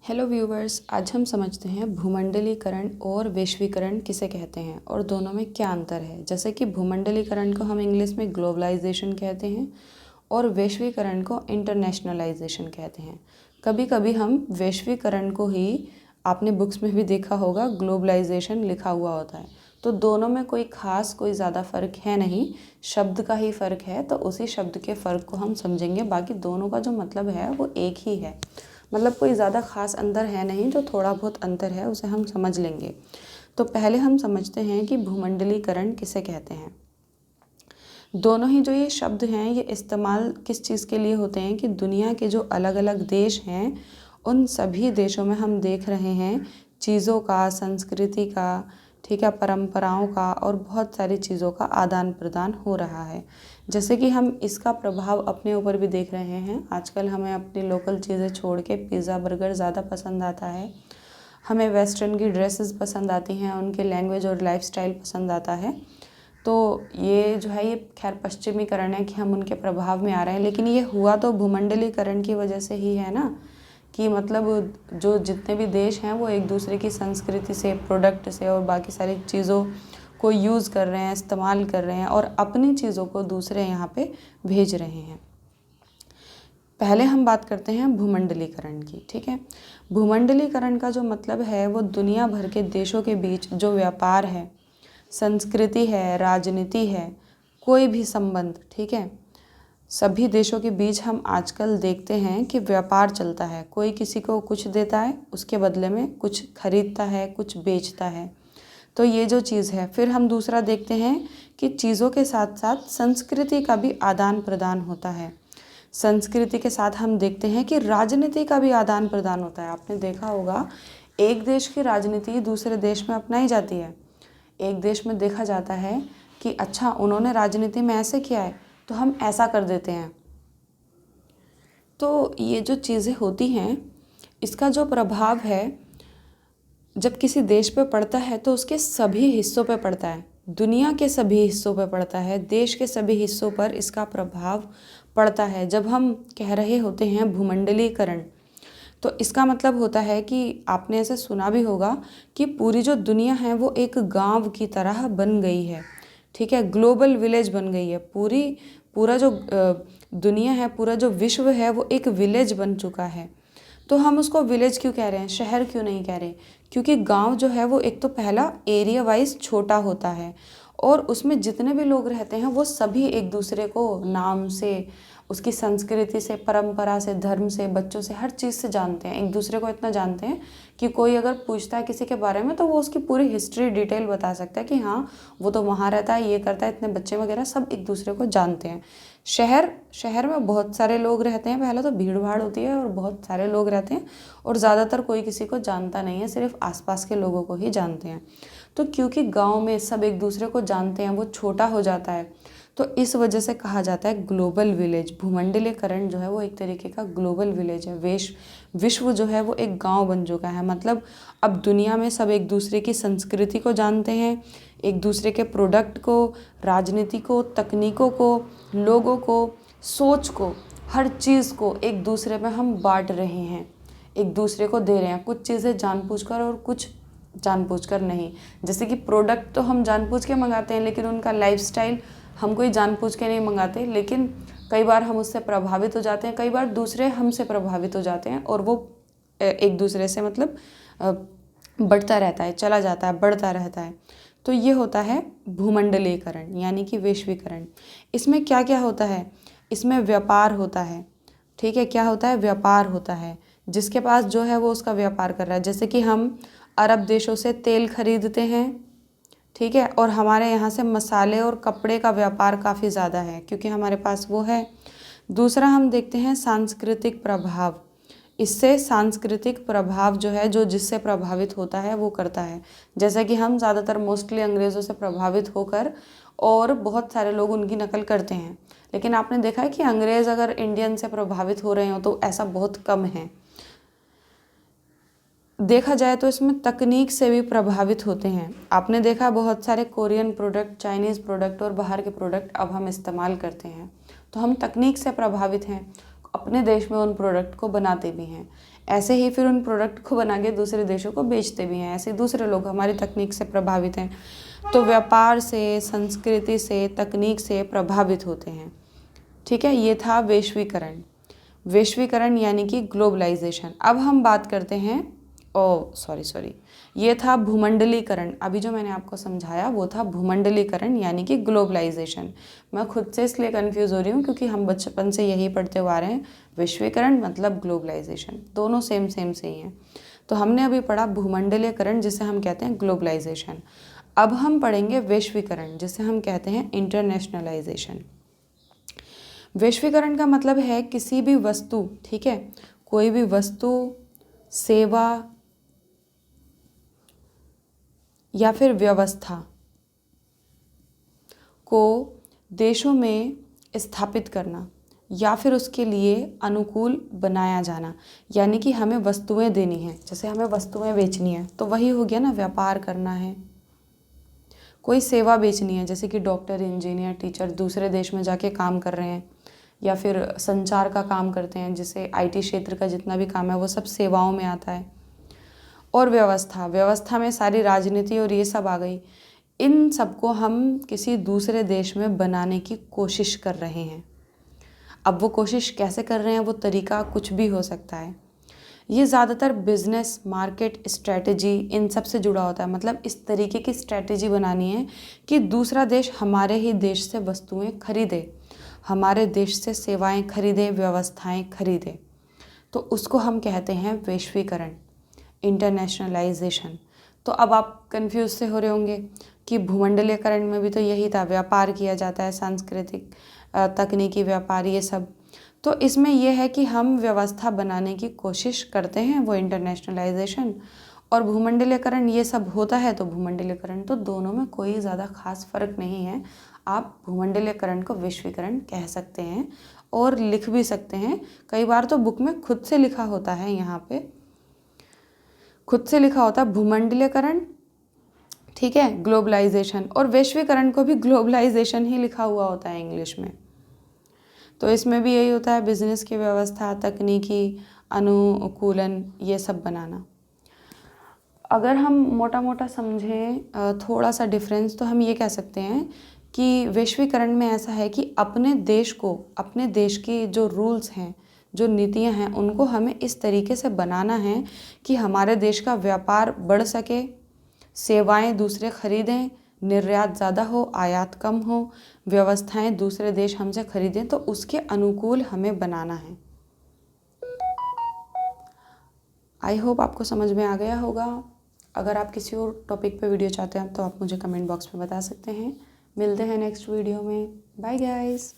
Hello viewers, आज हम समझते हैं भूमंडलीकरण और वैश्वीकरण किसे कहते हैं और दोनों में क्या अंतर है। जैसे कि भूमंडलीकरण को हम इंग्लिश में ग्लोबलाइजेशन कहते हैं और वैश्वीकरण को इंटरनेशनलाइजेशन कहते हैं। कभी कभी हम वैश्वीकरण को ही, आपने बुक्स में भी देखा होगा, ग्लोबलाइजेशन लिखा हुआ होता है। तो दोनों में कोई ज़्यादा फ़र्क है नहीं, शब्द का ही फ़र्क है। तो उसी शब्द के फ़र्क को हम समझेंगे, बाकी दोनों का जो मतलब है वो एक ही है। मतलब कोई ज़्यादा ख़ास अंतर है नहीं, जो थोड़ा बहुत अंतर है उसे हम समझ लेंगे। तो पहले हम समझते हैं कि भूमंडलीकरण किसे कहते हैं। दोनों ही जो ये शब्द हैं ये इस्तेमाल किस चीज़ के लिए होते हैं कि दुनिया के जो अलग अलग देश हैं उन सभी देशों में हम देख रहे हैं चीज़ों का, संस्कृति का, ठीक है, परंपराओं का और बहुत सारी चीज़ों का आदान प्रदान हो रहा है। जैसे कि हम इसका प्रभाव अपने ऊपर भी देख रहे हैं। आजकल हमें अपनी लोकल चीज़ें छोड़ के पिज़्ज़ा बर्गर ज़्यादा पसंद आता है। हमें वेस्टर्न की ड्रेसेस पसंद आती हैं, उनके लैंग्वेज और लाइफस्टाइल पसंद आता है। तो ये जो है ये खैर पश्चिमीकरण है कि हम उनके प्रभाव में आ रहे हैं, लेकिन ये हुआ तो भूमंडलीकरण की वजह से ही है ना। कि मतलब जो जितने भी देश हैं वो एक दूसरे की संस्कृति से, प्रोडक्ट से और बाकी सारी चीज़ों को यूज़ कर रहे हैं, इस्तेमाल कर रहे हैं और अपनी चीज़ों को दूसरे यहाँ पे भेज रहे हैं। पहले हम बात करते हैं भूमंडलीकरण की, ठीक है। भूमंडलीकरण का जो मतलब है वो दुनिया भर के देशों के बीच जो व्यापार है, संस्कृति है, राजनीति है, कोई भी संबंध, ठीक है, सभी देशों के बीच हम आजकल देखते हैं कि व्यापार चलता है। कोई किसी को कुछ देता है, उसके बदले में कुछ खरीदता है, कुछ बेचता है। तो ये जो चीज़ है, फिर हम दूसरा देखते हैं कि चीज़ों के साथ साथ संस्कृति का भी आदान प्रदान होता है। संस्कृति के साथ हम देखते हैं कि राजनीति का भी आदान प्रदान होता है। आपने देखा होगा एक देश की राजनीति दूसरे देश में अपनाई जाती है। एक देश में देखा जाता है कि अच्छा, उन्होंने राजनीति में ऐसे किया है तो हम ऐसा कर देते हैं। तो ये जो चीज़ें होती हैं, इसका जो प्रभाव है जब किसी देश पे पड़ता है तो उसके सभी हिस्सों पे पड़ता है, दुनिया के सभी हिस्सों पे पड़ता है, देश के सभी हिस्सों पर इसका प्रभाव पड़ता है। जब हम कह रहे होते हैं भूमंडलीकरण, तो इसका मतलब होता है कि आपने ऐसे सुना भी होगा कि पूरी जो दुनिया है वो एक गांव की तरह बन गई है, ठीक है, ग्लोबल विलेज बन गई है। पूरा जो दुनिया है, पूरा जो विश्व है वो एक विलेज बन चुका है। तो हम उसको विलेज क्यों कह रहे हैं, शहर क्यों नहीं कह रहे? क्योंकि गांव जो है वो एक तो पहला एरिया वाइज छोटा होता है और उसमें जितने भी लोग रहते हैं वो सभी एक दूसरे को नाम से, उसकी संस्कृति से, परंपरा से, धर्म से, बच्चों से, हर चीज़ से जानते हैं। एक दूसरे को इतना जानते हैं कि कोई अगर पूछता है किसी के बारे में तो वो उसकी पूरी हिस्ट्री डिटेल बता सकता है कि हाँ वो तो वहाँ रहता है, ये करता है, इतने बच्चे वगैरह सब एक दूसरे को जानते हैं। शहर में बहुत सारे लोग रहते हैं, पहले तो भीड़ भाड़ होती है और बहुत सारे लोग रहते हैं और ज़्यादातर कोई किसी को जानता नहीं है, सिर्फ आसपास के लोगों को ही जानते हैं। तो क्योंकि गांव में सब एक दूसरे को जानते हैं, वो छोटा हो जाता है, तो इस वजह से कहा जाता है ग्लोबल विलेज। भूमंडलीकरण जो है वो एक तरीके का ग्लोबल विलेज है। विश्व जो है वो एक गांव बन चुका है। मतलब अब दुनिया में सब एक दूसरे की संस्कृति को जानते हैं, एक दूसरे के प्रोडक्ट को, राजनीति को, तकनीकों को, लोगों को, सोच को, हर चीज़ को एक दूसरे में हम बांट रहे हैं, एक दूसरे को दे रहे हैं। कुछ चीज़ें जानबूझकर और कुछ जानबूझकर नहीं। जैसे कि प्रोडक्ट तो हम जानबूझ के मंगाते हैं, लेकिन उनका लाइफस्टाइल हम कोई जानबूझ के नहीं मंगाते, लेकिन कई बार हम उससे प्रभावित हो जाते हैं, कई बार दूसरे हमसे प्रभावित हो जाते हैं और वो एक दूसरे से मतलब बढ़ता रहता है, चला जाता है, बढ़ता रहता है। तो ये होता है भूमंडलीकरण यानी कि वैश्वीकरण। इसमें क्या क्या होता है? इसमें व्यापार होता है, ठीक है। क्या होता है? व्यापार होता है। जिसके पास जो है वो उसका व्यापार कर रहा है। जैसे कि हम अरब देशों से तेल खरीदते हैं, ठीक है, और हमारे यहाँ से मसाले और कपड़े का व्यापार काफ़ी ज़्यादा है क्योंकि हमारे पास वो है। दूसरा हम देखते हैं सांस्कृतिक प्रभाव। इससे सांस्कृतिक प्रभाव जो है, जो जिससे प्रभावित होता है वो करता है। जैसे कि हम ज़्यादातर मोस्टली अंग्रेज़ों से प्रभावित होकर और बहुत सारे लोग उनकी नकल करते हैं, लेकिन आपने देखा है कि अंग्रेज़ अगर इंडियन से प्रभावित हो रहे हो तो ऐसा बहुत कम है। देखा जाए तो इसमें तकनीक से भी प्रभावित होते हैं। आपने देखा बहुत सारे कोरियन प्रोडक्ट, चाइनीज़ प्रोडक्ट और बाहर के प्रोडक्ट अब हम इस्तेमाल करते हैं, तो हम तकनीक से प्रभावित हैं। अब अपने देश में उन प्रोडक्ट को बनाते भी हैं, ऐसे ही फिर उन प्रोडक्ट को बना के दूसरे देशों को बेचते भी हैं। ऐसे दूसरे लोग हमारी तकनीक से प्रभावित हैं, तो व्यापार से, संस्कृति से, तकनीक से प्रभावित होते हैं। ठीक है, ये था वैश्वीकरण। वैश्वीकरण यानी कि ग्लोबलाइजेशन। अब हम बात करते हैं, सॉरी, ये था भूमंडलीकरण। अभी जो मैंने आपको समझाया वो था भूमंडलीकरण यानी कि ग्लोबलाइजेशन। मैं खुद से इसलिए कंफ्यूज हो रही हूँ क्योंकि हम बचपन से यही पढ़ते हुए आ रहे हैं, वैश्वीकरण मतलब ग्लोबलाइजेशन, दोनों सेम से ही हैं। तो हमने अभी पढ़ा भूमंडलीकरण जिसे हम कहते हैं ग्लोबलाइजेशन। अब हम पढ़ेंगे वैश्वीकरण जिसे हम कहते हैं इंटरनेशनलाइजेशन। वैश्वीकरण का मतलब है किसी भी वस्तु, ठीक है, कोई भी वस्तु, सेवा या फिर व्यवस्था को देशों में स्थापित करना या फिर उसके लिए अनुकूल बनाया जाना। यानी कि हमें वस्तुएं देनी हैं, जैसे हमें वस्तुएं बेचनी है तो वही हो गया ना, व्यापार करना है। कोई सेवा बेचनी है, जैसे कि डॉक्टर, इंजीनियर, टीचर दूसरे देश में जाके काम कर रहे हैं, या फिर संचार का काम करते हैं, जिसे IT क्षेत्र का जितना भी काम है वो सब सेवाओं में आता है। और व्यवस्था में सारी राजनीति और ये सब आ गई। इन सबको हम किसी दूसरे देश में बनाने की कोशिश कर रहे हैं। अब वो कोशिश कैसे कर रहे हैं, वो तरीका कुछ भी हो सकता है। ये ज़्यादातर बिजनेस, मार्केट स्ट्रेटजी इन सब से जुड़ा होता है। मतलब इस तरीके की स्ट्रेटजी बनानी है कि दूसरा देश हमारे ही देश से वस्तुएं खरीदे, हमारे देश से सेवाएं खरीदे, व्यवस्थाएं खरीदे। तो उसको हम कहते हैं वैश्वीकरण, इंटरनेशनलाइजेशन। तो अब आप कंफ्यूज से हो रहे होंगे कि भूमंडलीकरण में भी तो यही था, व्यापार किया जाता है, सांस्कृतिक, तकनीकी व्यापार, ये सब। तो इसमें यह है कि हम व्यवस्था बनाने की कोशिश करते हैं, वो इंटरनेशनलाइजेशन। और भूमंडलीकरण ये सब होता है, तो भूमंडलीकरण। तो दोनों में कोई ज़्यादा खास फर्क नहीं है। आप भूमंडलीकरण को वैश्वीकरण कह सकते हैं और लिख भी सकते हैं। कई बार तो बुक में खुद से लिखा होता है, यहाँ पे खुद से लिखा होता है भूमंडलीकरण, ठीक है, ग्लोबलाइजेशन, और वैश्वीकरण को भी ग्लोबलाइजेशन ही लिखा हुआ होता है इंग्लिश में। तो इसमें भी यही होता है, बिजनेस की व्यवस्था, तकनीकी अनुकूलन, ये सब बनाना। अगर हम मोटा मोटा समझें थोड़ा सा डिफरेंस, तो हम ये कह सकते हैं कि वैश्वीकरण में ऐसा है कि अपने देश को, अपने देश की जो रूल्स हैं, जो नीतियां हैं, उनको हमें इस तरीके से बनाना है कि हमारे देश का व्यापार बढ़ सके, सेवाएं दूसरे खरीदें, निर्यात ज़्यादा हो, आयात कम हो, व्यवस्थाएं दूसरे देश हमसे खरीदें, तो उसके अनुकूल हमें बनाना है। आई होप आपको समझ में आ गया होगा। अगर आप किसी और टॉपिक पे वीडियो चाहते हैं तो आप मुझे कमेंट बॉक्स में बता सकते हैं। मिलते हैं नेक्स्ट वीडियो में। Bye guys.